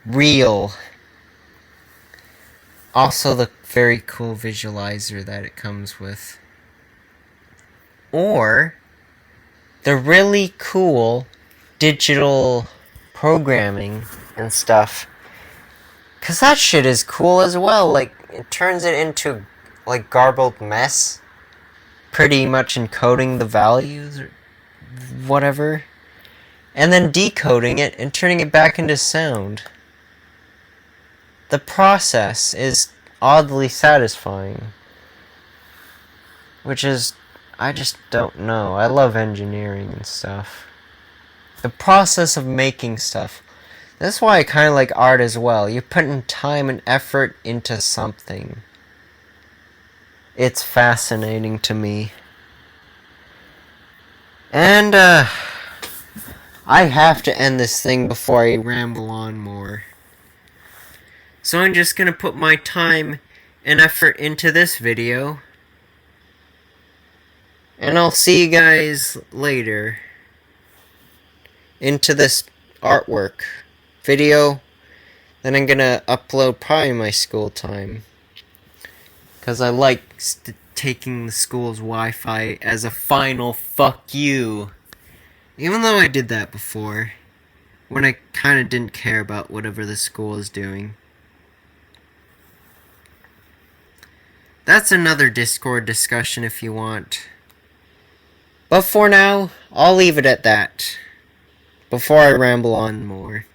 real. Also the very cool visualizer that it comes with. Or the really cool digital programming and stuff. 'Cause that shit is cool as well. Like, it turns it into, like, garbled mess. Pretty much encoding the values or whatever, and then decoding it and turning it back into sound. The process is oddly satisfying. Which is, I just don't know. I love engineering and stuff. The process of making stuff. That's why I kind of like art as well. You're putting time and effort into something. It's fascinating to me. And, I have to end this thing before I ramble on more. So I'm just gonna put my time and effort into this video. And I'll see you guys later. Into this artwork video. Then I'm gonna upload probably my school time. Because I like taking the school's Wi-Fi as a final fuck you. Even though I did that before. When I kind of didn't care about whatever the school is doing. That's another Discord discussion if you want. But for now, I'll leave it at that. Before I ramble on more.